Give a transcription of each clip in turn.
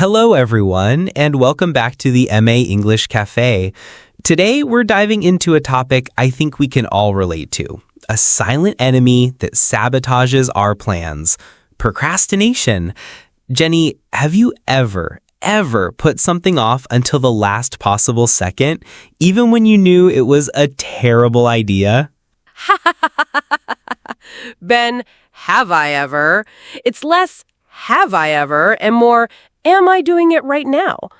Hello, everyone, and welcome back to the MA English Cafe. Today, we're diving into a topic I think we can all relate to, a silent enemy that sabotages our plans, procrastination. Jenny, have you ever put something off until the last possible second, even when you knew it was a terrible idea? Ben, have I ever? It's less have I ever and more am I doing it right now?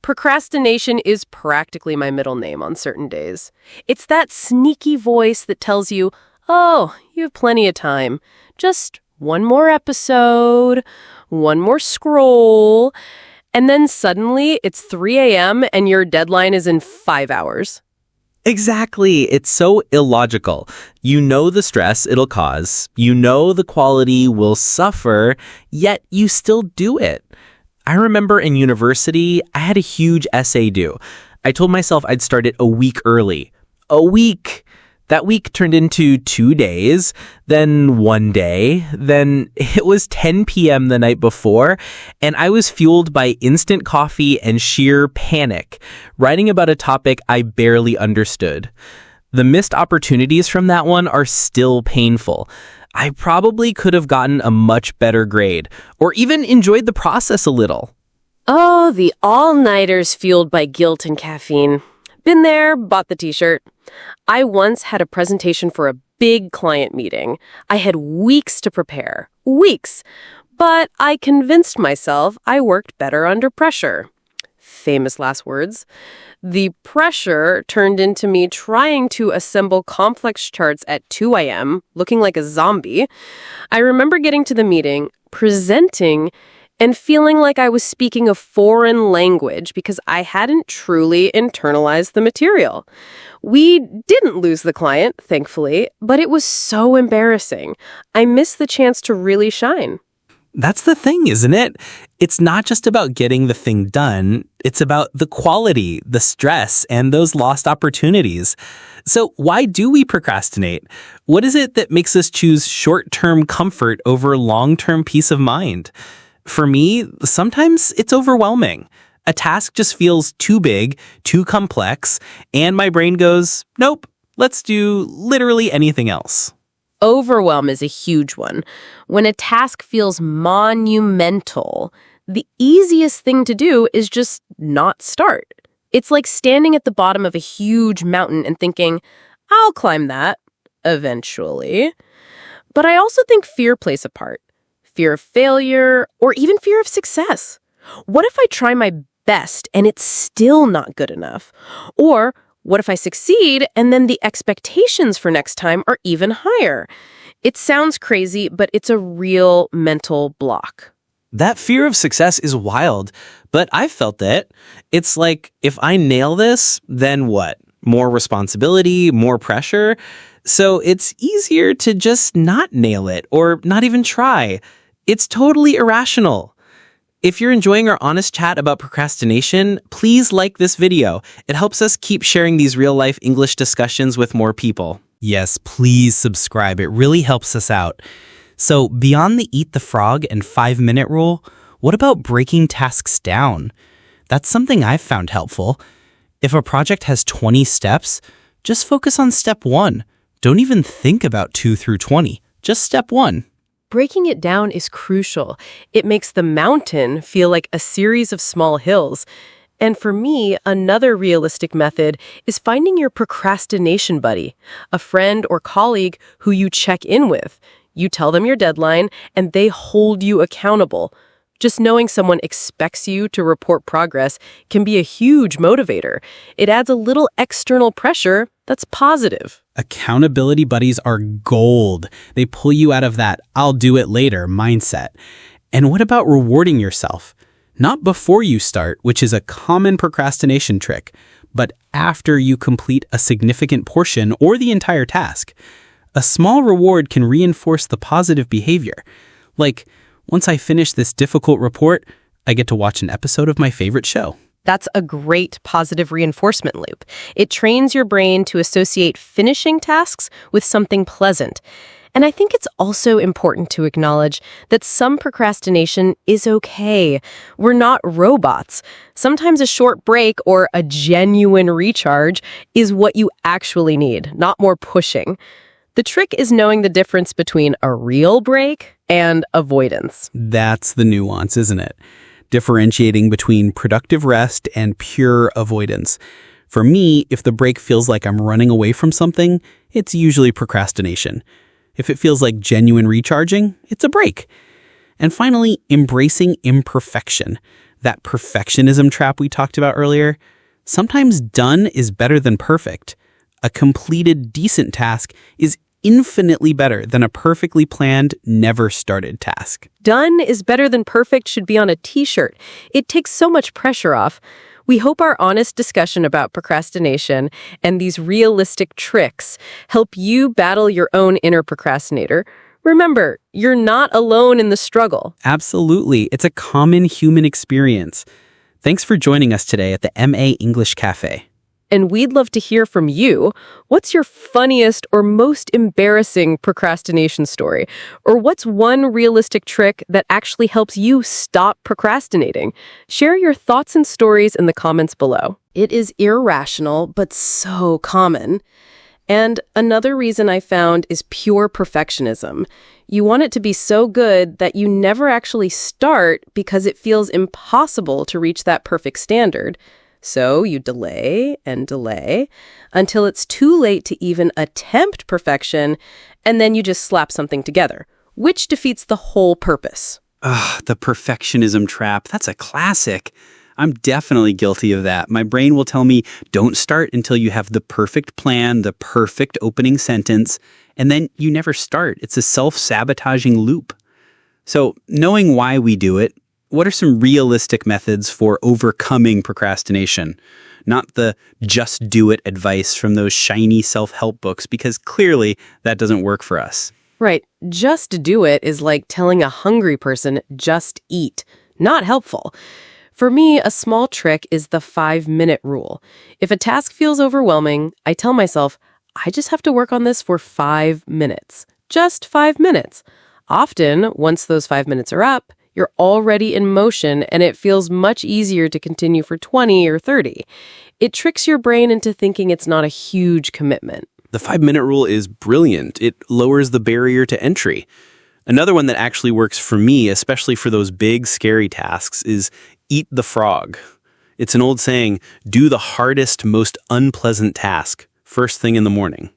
Procrastination is practically my middle name on certain days. It's that sneaky voice that tells you, oh, you have plenty of time. Just one more episode, one more scroll, and then suddenly it's 3 a.m. and your deadline is in 5 hours. Exactly. It's so illogical. You know the stress it'll cause. You know the quality will suffer, yet you still do it. I remember in university, I had a huge essay due. I told myself I'd start it a week early. A week! That week turned into 2 days, then 1 day, then it was 10 p.m. the night before, and I was fueled by instant coffee and sheer panic, writing about a topic I barely understood. The missed opportunities from that one are still painful. I probably could have gotten a much better grade, or even enjoyed the process a little. Oh, the all-nighters fueled by guilt and caffeine. Been there, bought the t-shirt. I once had a presentation for a big client meeting. I had weeks to prepare. Weeks. But I convinced myself I worked better under pressure. Famous last words. The pressure turned into me trying to assemble complex charts at 2 a.m., looking like a zombie. I remember getting to the meeting, presenting, and feeling like I was speaking a foreign language because I hadn't truly internalized the material. We didn't lose the client, thankfully, but it was so embarrassing. I missed the chance to really shine. That's the thing, isn't it? It's not just about getting the thing done. It's about the quality, the stress, and those lost opportunities. So why do we procrastinate? What is it that makes us choose short-term comfort over long-term peace of mind? For me, sometimes it's overwhelming. A task just feels too big, too complex, and my brain goes, nope, let's do literally anything else. Overwhelm is a huge one. When a task feels monumental, the easiest thing to do is just not start. It's like standing at the bottom of a huge mountain and thinking, I'll climb that eventually. But I also think fear plays a part. Fear of failure, or even fear of success. What if I try my best and it's still not good enough? Or what if I succeed and then the expectations for next time are even higher? It sounds crazy, but it's a real mental block. That fear of success is wild, but I've felt it. It's like, if I nail this, then what? More responsibility, more pressure? So it's easier to just not nail it or not even try. It's totally irrational. If you're enjoying our honest chat about procrastination, please like this video. It helps us keep sharing these real-life English discussions with more people. Yes, please subscribe. It really helps us out. So beyond the eat the frog and 5-minute rule, what about breaking tasks down? That's something I've found helpful. If a project has 20 steps, just focus on step 1. Don't even think about 2 through 20. Just step 1. Breaking it down is crucial. It makes the mountain feel like a series of small hills. And for me, another realistic method is finding your procrastination buddy, a friend or colleague who you check in with. You tell them your deadline, and they hold you accountable. Just knowing someone expects you to report progress can be a huge motivator. It adds a little external pressure that's positive. Accountability buddies are gold. They pull you out of that I'll do it later mindset. And what about rewarding yourself? Not before you start, which is a common procrastination trick, but after you complete a significant portion or the entire task. A small reward can reinforce the positive behavior. Like, once I finish this difficult report, I get to watch an episode of my favorite show. That's a great positive reinforcement loop. It trains your brain to associate finishing tasks with something pleasant. And I think it's also important to acknowledge that some procrastination is okay. We're not robots. Sometimes a short break or a genuine recharge is what you actually need, not more pushing. The trick is knowing the difference between a real break and avoidance. That's the nuance, isn't it? Differentiating between productive rest and pure avoidance. For me, if the break feels like I'm running away from something, it's usually procrastination. If it feels like genuine recharging, it's a break. And finally, embracing imperfection. That perfectionism trap we talked about earlier. Sometimes done is better than perfect. A completed, decent task is infinitely better than a perfectly planned, never started task. Done is better than perfect should be on a t-shirt. It takes so much pressure off. We hope our honest discussion about procrastination and these realistic tricks help you battle your own inner procrastinator. Remember, you're not alone in the struggle. Absolutely. It's a common human experience. Thanks for joining us today at the MA English Cafe. And we'd love to hear from you. What's your funniest or most embarrassing procrastination story? Or what's one realistic trick that actually helps you stop procrastinating? Share your thoughts and stories in the comments below. It is irrational, but so common. And another reason I found is pure perfectionism. You want it to be so good that you never actually start because it feels impossible to reach that perfect standard. So you delay and delay until it's too late to even attempt perfection, and then you just slap something together, which defeats the whole purpose. The perfectionism trap. That's a classic. I'm definitely guilty of that. My brain will tell me, don't start until you have the perfect plan, the perfect opening sentence, and then you never start. It's a self-sabotaging loop. So knowing why we do it, what are some realistic methods for overcoming procrastination? Not the just do it advice from those shiny self-help books, because clearly that doesn't work for us. Right. Just do it is like telling a hungry person, just eat. Not helpful. For me, a small trick is the 5-minute rule. If a task feels overwhelming, I tell myself, I just have to work on this for 5 minutes. Just 5 minutes. Often, once those 5 minutes are up, you're already in motion and it feels much easier to continue for 20 or 30. It tricks your brain into thinking it's not a huge commitment. The 5-minute rule is brilliant. It lowers the barrier to entry. Another one that actually works for me, especially for those big, scary tasks, is eat the frog. It's an old saying, do the hardest, most unpleasant task first thing in the morning.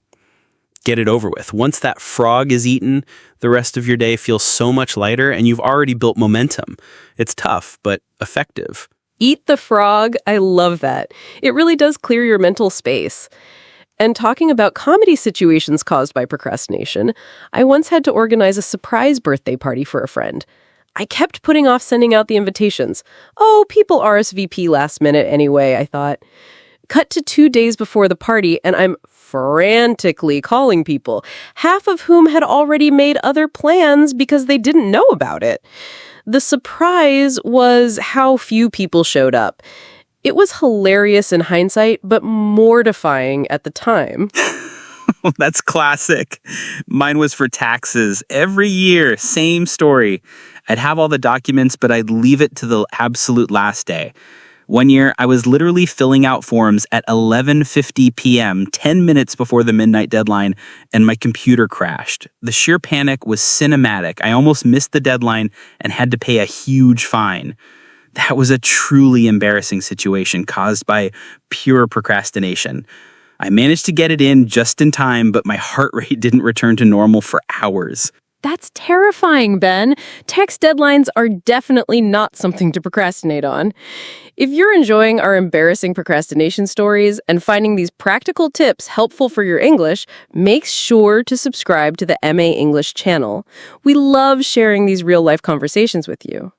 Get it over with. Once that frog is eaten, the rest of your day feels so much lighter and you've already built momentum. It's tough, but effective. Eat the frog. I love that. It really does clear your mental space. And talking about comedy situations caused by procrastination, I once had to organize a surprise birthday party for a friend. I kept putting off sending out the invitations. Oh, people RSVP last minute anyway, I thought. Cut to 2 days before the party, and I'm frantically calling people, half of whom had already made other plans because they didn't know about it. The surprise was how few people showed up. It was hilarious in hindsight, but mortifying at the time. That's classic. Mine was for taxes. Every year, same story. I'd have all the documents, but I'd leave it to the absolute last day. One year, I was literally filling out forms at 11:50 p.m., 10 minutes before the midnight deadline, and my computer crashed. The sheer panic was cinematic. I almost missed the deadline and had to pay a huge fine. That was a truly embarrassing situation caused by pure procrastination. I managed to get it in just in time, but my heart rate didn't return to normal for hours. That's terrifying, Ben. Text deadlines are definitely not something to procrastinate on. If you're enjoying our embarrassing procrastination stories and finding these practical tips helpful for your English, make sure to subscribe to the MA English channel. We love sharing these real-life conversations with you.